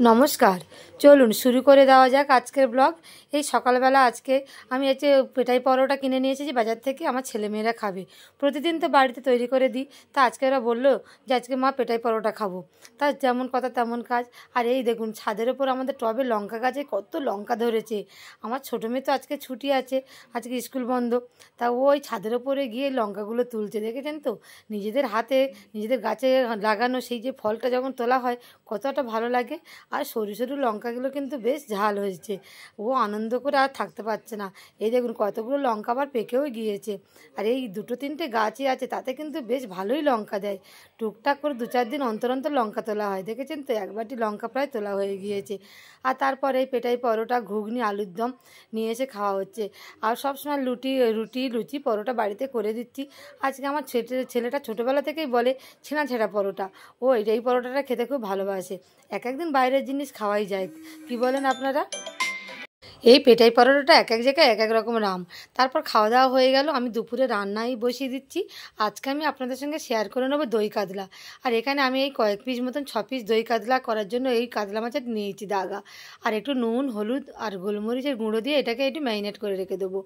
নমস্কার, চলুন শুরু করে দেওয়া যাক আজকের ব্লগ। এই সকালবেলা আজকে আমি পেটাই পরোটা কিনে নিয়ে এসেছি বাজার থেকে। আমার ছেলেমেয়েরা খাবে, প্রতিদিন তো বাড়িতে তৈরি করে দিই। তা আজকে ওরা বললো যে আজকে মা পেটাই পরোটা খাবো। তা যেমন কথা তেমন কাজ। আর এই দেখুন, ছাদের ওপর আমাদের টবে লঙ্কা গাছে কত লঙ্কা ধরেছে। আমার ছোটো মেয়ে তো আজকে ছুটি আছে, আজকে স্কুল বন্ধ। তা ওই ছাদের ওপরে গিয়ে লঙ্কাগুলো তুলছে, দেখেছেন তো? নিজেদের হাতে নিজেদের গাছে লাগানো সেই যে ফলটা যখন তোলা হয় কতটা ভালো লাগে। আর সরু সরু লঙ্কাগুলো কিন্তু বেশ ঝাল হয়েছে। ও আনন্দ করে আর থাকতে পারছে না। এই দেখুন কতগুলো লঙ্কা আবার পেকেও গিয়েছে। আর এই দুটো তিনটে গাছই আছে, তাতে কিন্তু বেশ ভালোই লঙ্কা দেয়। টুকটাক করে 2-4 দিন অন্তর অন্তর লঙ্কা তোলা হয়। দেখেছেন তো, 1 বাটি লঙ্কা প্রায় তোলা হয়ে গিয়েছে। আর তারপরে এই পেটাই পরোটা, ঘুগনি, আলুর দম নিয়ে এসে খাওয়া হচ্ছে। আর সবসময় লুচি পরোটা বাড়িতে করে দিচ্ছি। আজকে আমার ছেলেটা ছোটোবেলা থেকেই বলে ছেঁড়া ছেঁড়া পরোটা। ও এই পরোটাটা খেতে খুব ভালোবাসে। এক একদিন বাইরের জিনিস খাওয়াই যায়, কি বলেন আপনারা? এই পেটাই পরোটাটা এক এক জায়গায় এক এক রকম নাম। তারপর খাওয়া দাওয়া হয়ে গেল, আমি দুপুরে রান্নাই বসিয়ে দিচ্ছি। আজকে আমি আপনাদের সঙ্গে শেয়ার করে নেবো দই কাতলা। আর এখানে আমি এই কয়েক পিস মতন 6 পিস দই কাতলা করার জন্য এই কাতলা মাছের নিয়েছি দাগা। আর একটু নুন, হলুদ আর গোলমরিচের গুঁড়ো দিয়ে এটাকে একটু ম্যারিনেট করে রেখে দেবো।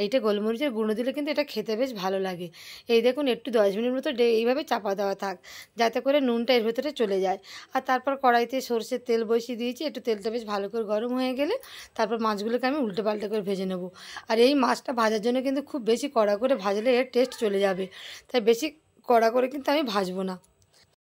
এইটা গোলমরিচের গুঁড়ো দিলে কিন্তু এটা খেতে বেশ ভালো লাগে। এই দেখুন, একটু 10 মিনিট মতো এইভাবে চাপা দেওয়া থাক, যাতে করে নুনটা এর ভেতরে চলে যায়। আর তারপর কড়াইতে সরষের তেল বসিয়ে দিয়েছি। একটু তেলটা বেশ ভালো করে গরম হয়ে গেলে তারপর মাছগুলোকে আমি উল্টে পাল্টে করে ভেজে নেব। আর এই মাছটা ভাজার জন্য কিন্তু খুব বেশি কড়া করে ভাজলে এর টেস্ট চলে যাবে, তাই বেশি কড়া করে কিন্তু আমি ভাজবো না।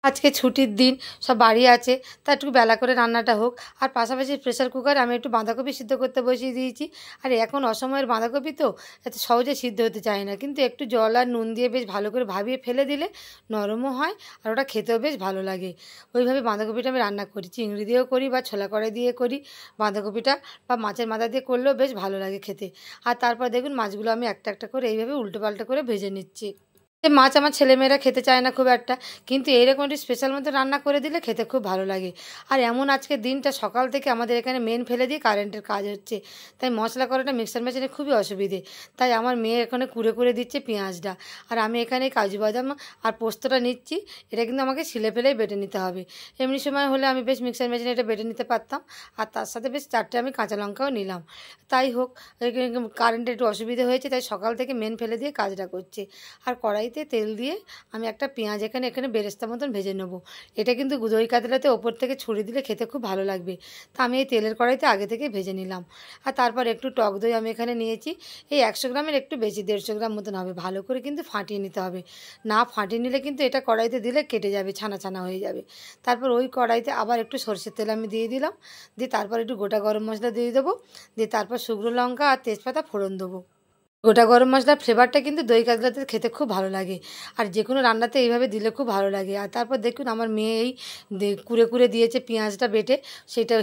আজকে ছুটির দিন, সব বাড়ি আছে, তা একটু বেলা করে রান্নাটা হোক। আর পাশাপাশি প্রেসার কুকারে আমি একটু বাঁধাকপি সিদ্ধ করতে বসিয়ে দিয়েছি। আর এখন অসময়ের বাঁধাকপি তো এত সহজে সিদ্ধ হতে চায় না, কিন্তু একটু জল আর নুন দিয়ে বেশ ভালো করে ভাবিয়ে ফেলে দিলে নরমও হয় আর ওটা খেতেও বেশ ভালো লাগে। ওইভাবে বাঁধাকপিটা আমি রান্না করি, চিংড়ি দিয়েও করি বা ছোলা কড়াই দিয়ে করি। বাঁধাকপিটা বা মাছের মাথা দিয়ে করলেও বেশ ভালো লাগে খেতে। আর তারপর দেখুন মাছগুলো আমি একটা একটা করে এইভাবে উল্টো পাল্টা করে ভেজে নিচ্ছি। মাছ আমার ছেলেমেয়েরা খেতে চায় না খুব একটা, কিন্তু এইরকম একটু স্পেশাল মতো রান্না করে দিলে খেতে খুব ভালো লাগে। আর এমন আজকে দিনটা সকাল থেকে আমাদের এখানে মেন ফেলে দিয়ে কারেন্টের কাজ হচ্ছে, তাই মশলা করাটা মিক্সার মেশিনে খুবই অসুবিধে। তাই আমার মেয়ে এখানে কুড়ে করে দিচ্ছে পেঁয়াজটা, আর আমি এখানে কাজু বাদাম আর পোস্তটা নিচ্ছি। এটা কিন্তু আমাকে ছিলে ফেলেই বেটে নিতে হবে। এমনি সময় হলে আমি বেশ মিক্সার মেশিনে এটা বেটে নিতে পারতাম। আর তার সাথে বেশ 4টে আমি কাঁচা লঙ্কাও নিলাম। তাই হোক, কারেন্টের একটু অসুবিধে হয়েছে, তাই সকাল থেকে মেন ফেলে দিয়ে কাজটা করছে। আর কড়াইতে তেল দিয়ে আমি একটা পেঁয়াজ এখানে বেরেস্তা মতন ভেজে নেব। এটা কিন্তু দই কাতলাতে ওপর থেকে ছড়িয়ে দিলে খেতে খুব ভালো লাগবে। তা আমি এই তেলের কড়াইতে আগে থেকে ভেজে নিলাম। আর তারপর একটু টক দই আমি এখানে নিয়েছি। এই 100 গ্রামের একটু বেশি, 150 গ্রাম মতন হবে। ভালো করে কিন্তু ফাটিয়ে নিতে হবে, না ফাটিয়ে নিলে কিন্তু এটা কড়াইতে দিলে কেটে যাবে, ছানা ছানা হয়ে যাবে। তারপর ওই কড়াইতে আবার একটু সরষের তেল আমি দিয়ে দিলাম। দিয়ে তারপর একটু গোটা গরম মশলা দিয়ে দেবো। দিয়ে তারপর শুকনো লঙ্কা আর তেজপাতা ফোড়ন দেবো। গোটা গরম মশলার ফ্লেভারটা কিন্তু দই কাতলাতে খেতে খুব ভালো লাগে। আর যে কোনো রান্নাতে এইভাবে দিলে খুব ভালো লাগে। আর তারপর দেখুন আমার মেয়ে এই কুড়ে কুড়ে দিয়েছে পেঁয়াজটা বেটে,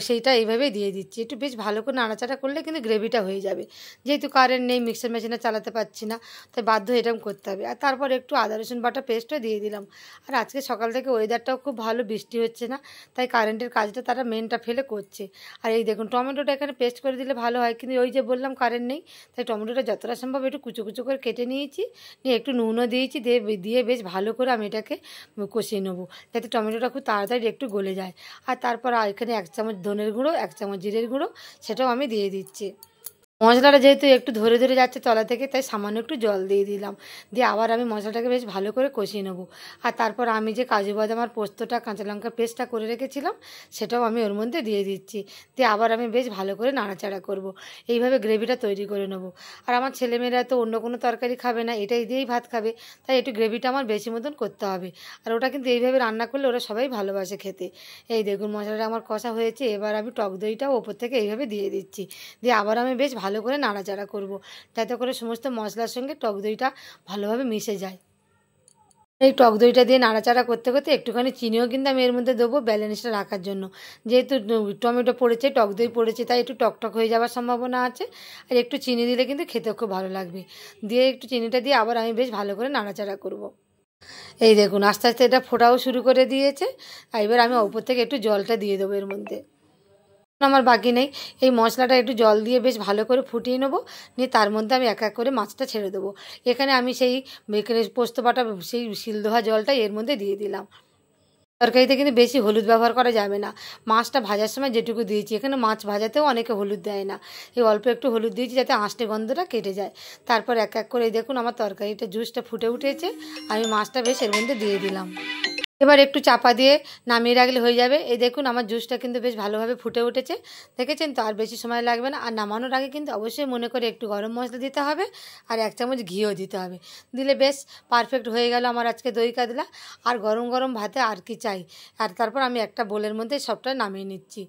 সেইটা এইভাবেই দিয়ে দিচ্ছি। একটু বেশ ভালো করে নাড়াচাড়া করলে কিন্তু গ্রেভিটা হয়ে যাবে। যেহেতু কারেন্ট নেই, মিক্সার মেশিনে চালাতে পারছি না, তাই বাধ্য এরকম করতে হবে। আর তারপর একটু আদা রসুন বাটা পেস্টও দিয়ে দিলাম। আর আজকে সকাল থেকে ওয়েদারটাও খুব ভালো, বৃষ্টি হচ্ছে না, তাই কারেন্টের কাজটা তারা মেনটা ফেলে করছে। আর এই দেখুন টমেটোটা এখানে পেস্ট করে দিলে ভালো হয়, কিন্তু ওই যে বললাম কারেন্ট নেই, তাই টমেটোটা যতটা সম্ভব একটু কুচো কুচো করে কেটে নিয়েছি। নিয়ে একটু নুনও দিয়েছি, দিয়ে বেশ ভালো করে আমি এটাকে কষিয়ে নেবো, যাতে টমেটোটা খুব তাড়াতাড়ি একটু গলে যায়। আর তারপর এখানে 1 চামচ ধনের গুঁড়ো, 1 চামচ জিরের গুঁড়ো, সেটাও আমি দিয়ে দিচ্ছি। মশলাটা যেহেতু একটু ধরে ধরে যাচ্ছে তলা থেকে, তাই সামান্য একটু জল দিয়ে দিলাম। দিয়ে আবার আমি মশলাটাকে বেশ ভালো করে কষিয়ে নেবো। আর তারপর আমি যে কাজু বাদাম আর পোস্তটা, কাঁচা লঙ্কা পেস্টটা করে রেখেছিলাম, সেটাও আমি ওর মধ্যে দিয়ে দিচ্ছি। দিয়ে আবার আমি বেশ ভালো করে নাড়াচাড়া করব। এইভাবে গ্রেভিটা তৈরি করে নেবো। আর আমার ছেলেমেয়েরা তো অন্য কোনো তরকারি খাবে না, এটাই দিয়েই ভাত খাবে, তাই একটু গ্রেভিটা আমার বেশি মতন করতে হবে। আর ওটা কিন্তু এইভাবে রান্না করলে ওরা সবাই ভালোবাসে খেতে। এই দেখুন মশলাটা আমার কষা হয়েছে, এবার আমি টক দইটাও ওপর থেকে এইভাবে দিয়ে দিচ্ছি। দিয়ে আবার আমি বেশ ভালো করে নাড়াচাড়া করব, যাতে করে সমস্ত মশলার সঙ্গে টক দইটা ভালোভাবে মিশে যায়। এই টক দইটা দিয়ে নাড়াচাড়া করতে করতে একটুখানি চিনিও কিন্তু আমি এর মধ্যে দেবো ব্যালেন্সটা রাখার জন্য। যেহেতু টমেটো পড়েছে, টক দই পড়েছে, তাই একটু টকটক হয়ে যাওয়ার সম্ভাবনা আছে। আর একটু চিনি দিলে কিন্তু খেতে খুব ভালো লাগবে। দিয়ে একটু চিনিটা দিয়ে আবার আমি বেশ ভালো করে নাড়াচাড়া করব। এই দেখুন আস্তে আস্তে এটা ফোটাও শুরু করে দিয়েছে। আর এবার আমি ওপর থেকে একটু জলটা দিয়ে দেবো এর মধ্যে। আমার বাকি নেই, এই মশলাটা একটু জল দিয়ে বেশ ভালো করে ফুটিয়ে নেবো। নিয়ে তার মধ্যে আমি এক এক করে মাছটা ছেড়ে দেবো। এখানে আমি সেই পোস্ত বাটা সেই শিল ধোয়া জলটা এর মধ্যে দিয়ে দিলাম। তরকারিতে কিন্তু বেশি হলুদ ব্যবহার করা যাবে না। মাছটা ভাজার সময় যেটুকু দিয়েছি, এখানে মাছ ভাজাতেও অনেকে হলুদ দেয় না, এই অল্প একটু হলুদ দিয়েছি যাতে আঁশটে গন্ধটা কেটে যায়। তারপর এক এক করে দেখুন আমার তরকারিটা জুসটা ফুটে উঠেছে, আমি মাছটা বেশ এর মধ্যে দিয়ে দিলাম। এবার একটু চাপা দিয়ে নামিয়ে রাখলে হয়ে যাবে। এই দেখুন আমার জুসটা কিন্তু বেশ ভালোভাবে ফুটে উঠেছে, দেখেছেন তো? আর বেশি সময় লাগবে না। আর নামানোর আগে কিন্তু অবশ্যই মনে করে একটু গরম মশলা দিতে হবে আর 1 চামচ ঘিও দিতে হবে, দিলে বেশ পারফেক্ট হয়ে গেল আমার আজকে দই কাতলা। আর গরম গরম ভাতে আর কি চাই। আর তারপর আমি একটা বোলের মধ্যে সবটা নামিয়ে নিচ্ছি।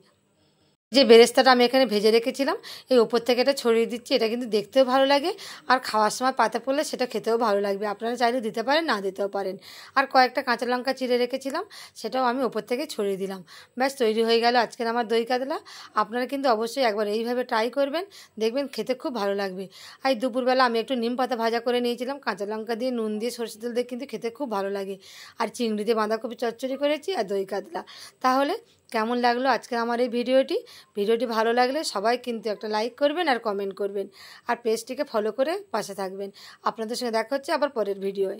যে বেরেস্তাটা আমি এখানে ভেজে রেখেছিলাম, এই ওপর থেকে এটা ছড়িয়ে দিচ্ছি। এটা কিন্তু দেখতেও ভালো লাগে আর খাওয়ার সময় পাতে পড়লে সেটা খেতেও ভালো লাগবে। আপনারা চাইলে দিতে পারেন, না দিতেও পারেন। আর কয়েকটা কাঁচা লঙ্কা চিড়ে রেখেছিলাম, সেটাও আমি ওপর থেকে ছড়িয়ে দিলাম। ব্যাস তৈরি হয়ে গেল আজকের আমার দই কাতলা। আপনারা কিন্তু অবশ্যই একবার এইভাবে ট্রাই করবেন, দেখবেন খেতে খুব ভালো লাগবে। আর দুপুরবেলা আমি একটু নিম পাতা ভাজা করে নিয়েছিলাম, কাঁচা লঙ্কা দিয়ে নুন দিয়ে সরষে তেল দিয়ে কিন্তু খেতে খুব ভালো লাগে। আর চিংড়ি দিয়ে বাঁধাকপি চচ্চড়ি করেছি আর দই কাতলা। তাহলে কেমন লাগলো আজকে আমার এই ভিডিওটি ভালো লাগলে সবাই কিন্তু একটা লাইক করবেন আর কমেন্ট করবেন, আর পেজটিকে ফলো করে পাশে থাকবেন। আপনাদের সঙ্গে দেখা হচ্ছে আবার পরের ভিডিওয়ে।